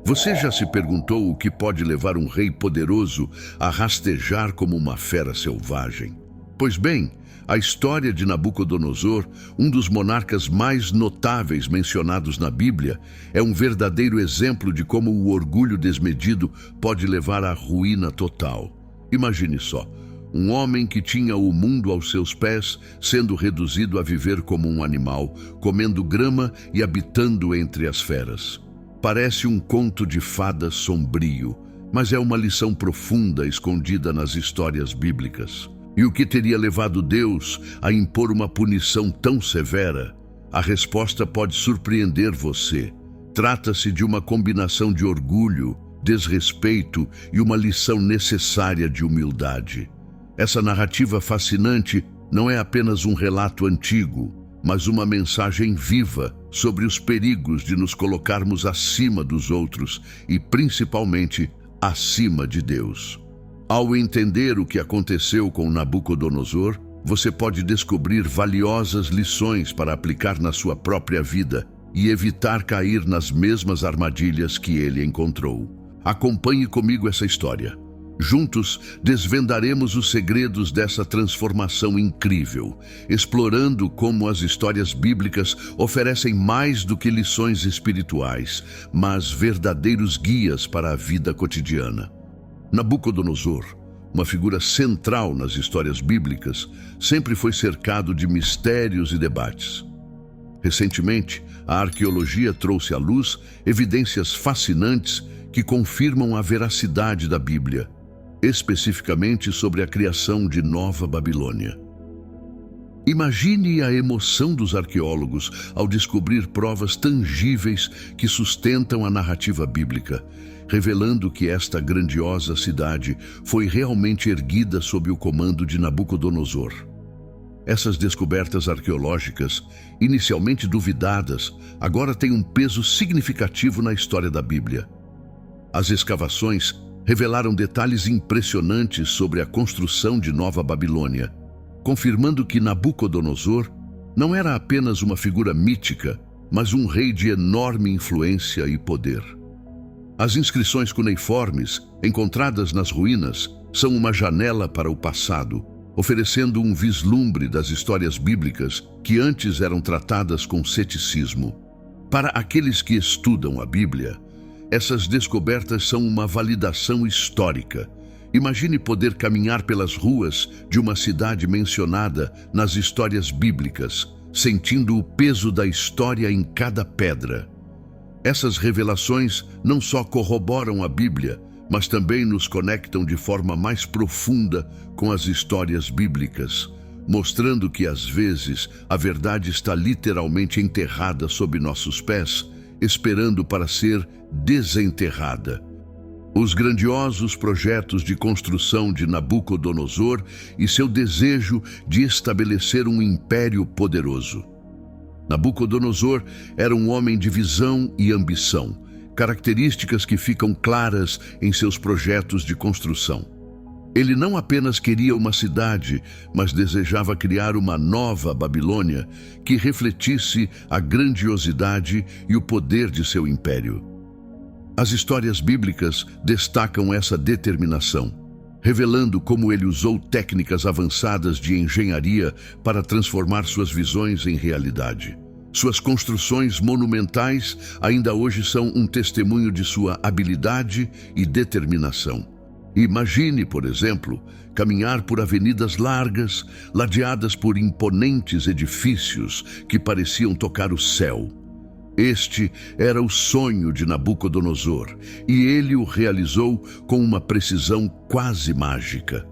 Você já se perguntou o que pode levar um rei poderoso a rastejar como uma fera selvagem? Pois bem, a história de Nabucodonosor, um dos monarcas mais notáveis mencionados na Bíblia, é um verdadeiro exemplo de como o orgulho desmedido pode levar à ruína total. Imagine só, um homem que tinha o mundo aos seus pés, sendo reduzido a viver como um animal, comendo grama e habitando entre as feras. Parece um conto de fadas sombrio, mas é uma lição profunda escondida nas histórias bíblicas. E o que teria levado Deus a impor uma punição tão severa? A resposta pode surpreender você. Trata-se de uma combinação de orgulho, desrespeito e uma lição necessária de humildade. Essa narrativa fascinante não é apenas um relato antigo, mas uma mensagem viva sobre os perigos de nos colocarmos acima dos outros e, principalmente, acima de Deus. Ao entender o que aconteceu com Nabucodonosor, você pode descobrir valiosas lições para aplicar na sua própria vida e evitar cair nas mesmas armadilhas que ele encontrou. Acompanhe comigo essa história. Juntos, desvendaremos os segredos dessa transformação incrível, explorando como as histórias bíblicas oferecem mais do que lições espirituais, mas verdadeiros guias para a vida cotidiana. Nabucodonosor, uma figura central nas histórias bíblicas, sempre foi cercado de mistérios e debates. Recentemente, a arqueologia trouxe à luz evidências fascinantes que confirmam a veracidade da Bíblia, especificamente sobre a criação de Nova Babilônia. Imagine a emoção dos arqueólogos ao descobrir provas tangíveis que sustentam a narrativa bíblica, revelando que esta grandiosa cidade foi realmente erguida sob o comando de Nabucodonosor. Essas descobertas arqueológicas, inicialmente duvidadas, agora têm um peso significativo na história da Bíblia. As escavações revelaram detalhes impressionantes sobre a construção de Nova Babilônia, confirmando que Nabucodonosor não era apenas uma figura mítica, mas um rei de enorme influência e poder. As inscrições cuneiformes, encontradas nas ruínas, são uma janela para o passado, oferecendo um vislumbre das histórias bíblicas que antes eram tratadas com ceticismo. Para aqueles que estudam a Bíblia, essas descobertas são uma validação histórica. Imagine poder caminhar pelas ruas de uma cidade mencionada nas histórias bíblicas, sentindo o peso da história em cada pedra. Essas revelações não só corroboram a Bíblia, mas também nos conectam de forma mais profunda com as histórias bíblicas, mostrando que, às vezes, a verdade está literalmente enterrada sob nossos pés, esperando para ser desenterrada. Os grandiosos projetos de construção de Nabucodonosor e seu desejo de estabelecer um império poderoso. Nabucodonosor era um homem de visão e ambição, características que ficam claras em seus projetos de construção. Ele não apenas queria uma cidade, mas desejava criar uma nova Babilônia que refletisse a grandiosidade e o poder de seu império. As histórias bíblicas destacam essa determinação, revelando como ele usou técnicas avançadas de engenharia para transformar suas visões em realidade. Suas construções monumentais ainda hoje são um testemunho de sua habilidade e determinação. Imagine, por exemplo, caminhar por avenidas largas, ladeadas por imponentes edifícios que pareciam tocar o céu. Este era o sonho de Nabucodonosor, e ele o realizou com uma precisão quase mágica.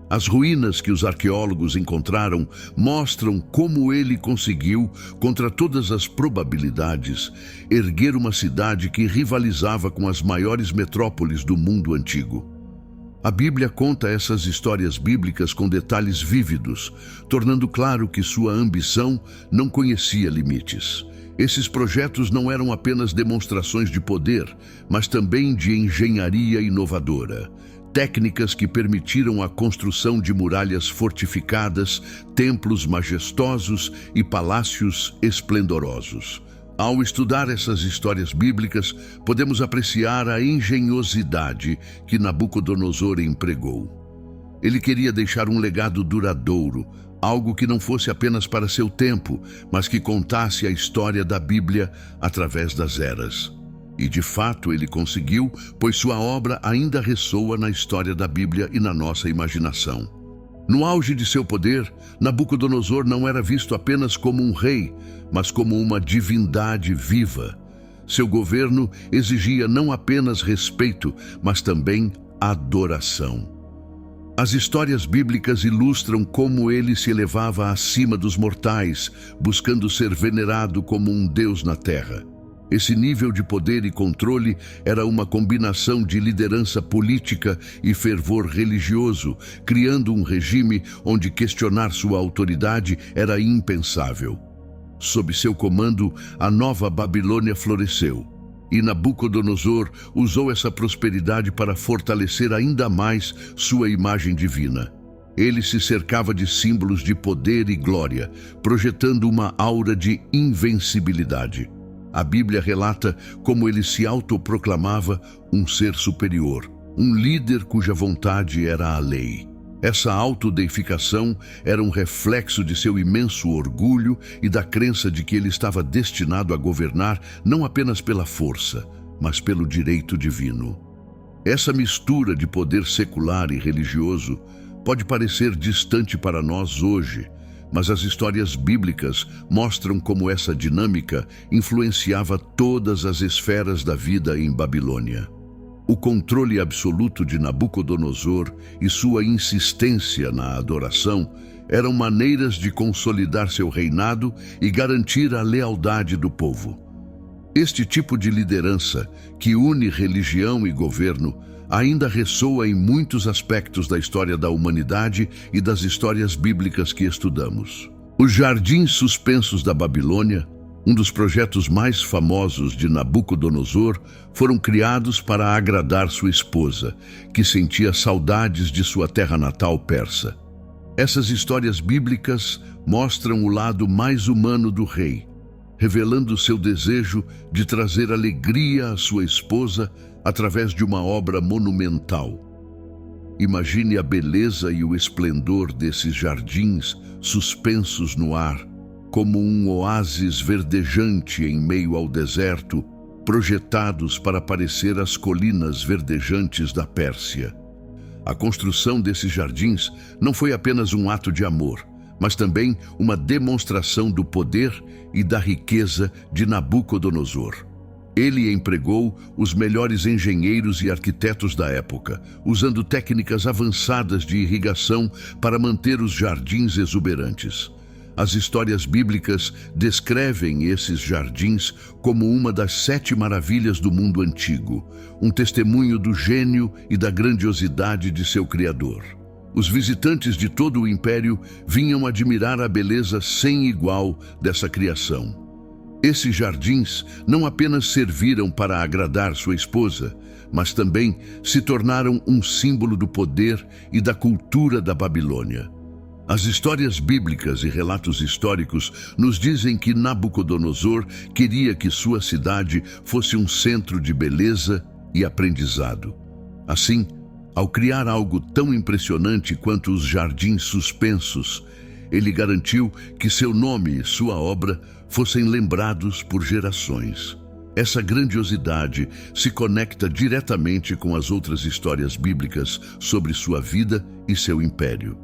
As ruínas que os arqueólogos encontraram mostram como ele conseguiu, contra todas as probabilidades, erguer uma cidade que rivalizava com as maiores metrópoles do mundo antigo. A Bíblia conta essas histórias bíblicas com detalhes vívidos, tornando claro que sua ambição não conhecia limites. Esses projetos não eram apenas demonstrações de poder, mas também de engenharia inovadora. Técnicas que permitiram a construção de muralhas fortificadas, templos majestosos e palácios esplendorosos. Ao estudar essas histórias bíblicas, podemos apreciar a engenhosidade que Nabucodonosor empregou. Ele queria deixar um legado duradouro, algo que não fosse apenas para seu tempo, mas que contasse a história da Bíblia através das eras. E de fato ele conseguiu, pois sua obra ainda ressoa na história da Bíblia e na nossa imaginação. No auge de seu poder, Nabucodonosor não era visto apenas como um rei, mas como uma divindade viva. Seu governo exigia não apenas respeito, mas também adoração. As histórias bíblicas ilustram como ele se elevava acima dos mortais, buscando ser venerado como um deus na terra. Esse nível de poder e controle era uma combinação de liderança política e fervor religioso, criando um regime onde questionar sua autoridade era impensável. Sob seu comando, a nova Babilônia floresceu, e Nabucodonosor usou essa prosperidade para fortalecer ainda mais sua imagem divina. Ele se cercava de símbolos de poder e glória, projetando uma aura de invencibilidade. A Bíblia relata como ele se autoproclamava um ser superior, um líder cuja vontade era a lei. Essa autodeificação era um reflexo de seu imenso orgulho e da crença de que ele estava destinado a governar não apenas pela força, mas pelo direito divino. Essa mistura de poder secular e religioso pode parecer distante para nós hoje, mas as histórias bíblicas mostram como essa dinâmica influenciava todas as esferas da vida em Babilônia. O controle absoluto de Nabucodonosor e sua insistência na adoração eram maneiras de consolidar seu reinado e garantir a lealdade do povo. Este tipo de liderança, que une religião e governo, ainda ressoa em muitos aspectos da história da humanidade e das histórias bíblicas que estudamos. Os Jardins Suspensos da Babilônia, um dos projetos mais famosos de Nabucodonosor, foram criados para agradar sua esposa, que sentia saudades de sua terra natal persa. Essas histórias bíblicas mostram o lado mais humano do rei, revelando seu desejo de trazer alegria à sua esposa através de uma obra monumental. Imagine a beleza e o esplendor desses jardins suspensos no ar, como um oásis verdejante em meio ao deserto, projetados para parecer as colinas verdejantes da Pérsia. A construção desses jardins não foi apenas um ato de amor, mas também uma demonstração do poder e da riqueza de Nabucodonosor. Ele empregou os melhores engenheiros e arquitetos da época, usando técnicas avançadas de irrigação para manter os jardins exuberantes. As histórias bíblicas descrevem esses jardins como uma das 7 maravilhas do mundo antigo, um testemunho do gênio e da grandiosidade de seu Criador. Os visitantes de todo o império vinham admirar a beleza sem igual dessa criação. Esses jardins não apenas serviram para agradar sua esposa, mas também se tornaram um símbolo do poder e da cultura da Babilônia. As histórias bíblicas e relatos históricos nos dizem que Nabucodonosor queria que sua cidade fosse um centro de beleza e aprendizado. Assim, ao criar algo tão impressionante quanto os Jardins Suspensos, ele garantiu que seu nome e sua obra fossem lembrados por gerações. Essa grandiosidade se conecta diretamente com as outras histórias bíblicas sobre sua vida e seu império.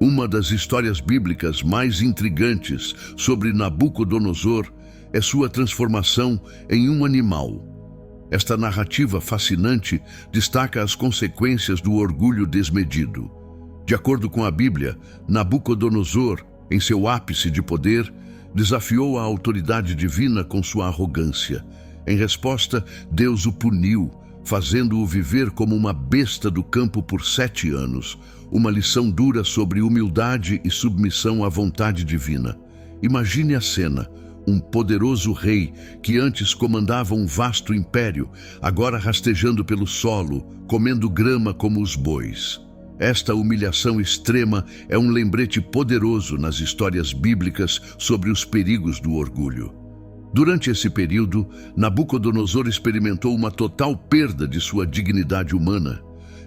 Uma das histórias bíblicas mais intrigantes sobre Nabucodonosor é sua transformação em um animal. Esta narrativa fascinante destaca as consequências do orgulho desmedido. De acordo com a Bíblia, Nabucodonosor, em seu ápice de poder, desafiou a autoridade divina com sua arrogância. Em resposta, Deus o puniu, fazendo-o viver como uma besta do campo por 7 anos, uma lição dura sobre humildade e submissão à vontade divina. Imagine a cena: um poderoso rei que antes comandava um vasto império, agora rastejando pelo solo, comendo grama como os bois. Esta humilhação extrema é um lembrete poderoso nas histórias bíblicas sobre os perigos do orgulho. Durante esse período, Nabucodonosor experimentou uma total perda de sua dignidade humana,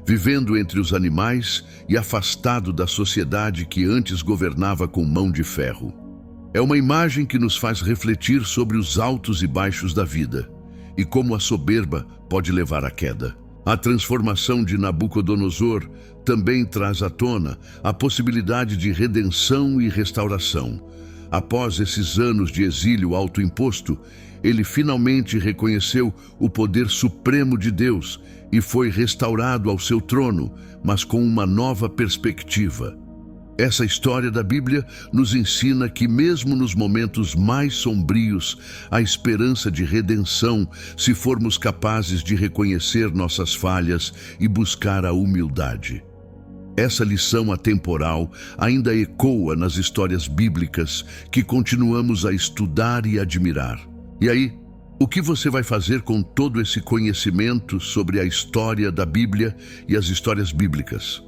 vivendo entre os animais e afastado da sociedade que antes governava com mão de ferro. É uma imagem que nos faz refletir sobre os altos e baixos da vida e como a soberba pode levar à queda. A transformação de Nabucodonosor também traz à tona a possibilidade de redenção e restauração. Após esses anos de exílio autoimposto, ele finalmente reconheceu o poder supremo de Deus e foi restaurado ao seu trono, mas com uma nova perspectiva. Essa história da Bíblia nos ensina que mesmo nos momentos mais sombrios, há esperança de redenção se formos capazes de reconhecer nossas falhas e buscar a humildade. Essa lição atemporal ainda ecoa nas histórias bíblicas que continuamos a estudar e admirar. E aí, o que você vai fazer com todo esse conhecimento sobre a história da Bíblia e as histórias bíblicas?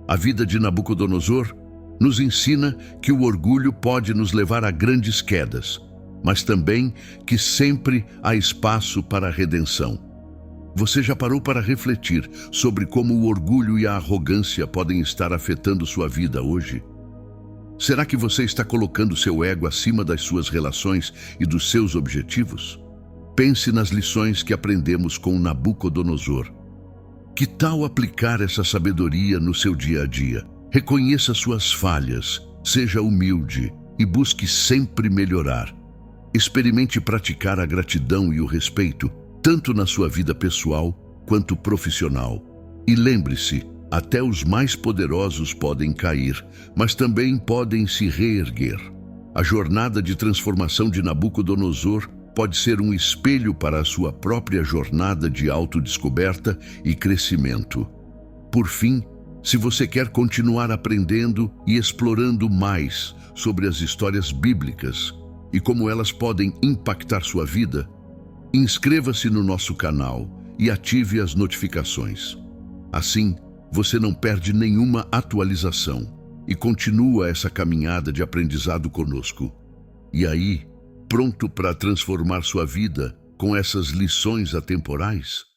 A vida de Nabucodonosor nos ensina que o orgulho pode nos levar a grandes quedas, mas também que sempre há espaço para a redenção. Você já parou para refletir sobre como o orgulho e a arrogância podem estar afetando sua vida hoje? Será que você está colocando seu ego acima das suas relações e dos seus objetivos? Pense nas lições que aprendemos com Nabucodonosor. Que tal aplicar essa sabedoria no seu dia a dia? Reconheça suas falhas, seja humilde e busque sempre melhorar. Experimente praticar a gratidão e o respeito, tanto na sua vida pessoal quanto profissional. E lembre-se, até os mais poderosos podem cair, mas também podem se reerguer. A jornada de transformação de Nabucodonosor pode ser um espelho para a sua própria jornada de autodescoberta e crescimento. Por fim, se você quer continuar aprendendo e explorando mais sobre as histórias bíblicas e como elas podem impactar sua vida, inscreva-se no nosso canal e ative as notificações. Assim, você não perde nenhuma atualização e continua essa caminhada de aprendizado conosco. E aí, pronto para transformar sua vida com essas lições atemporais?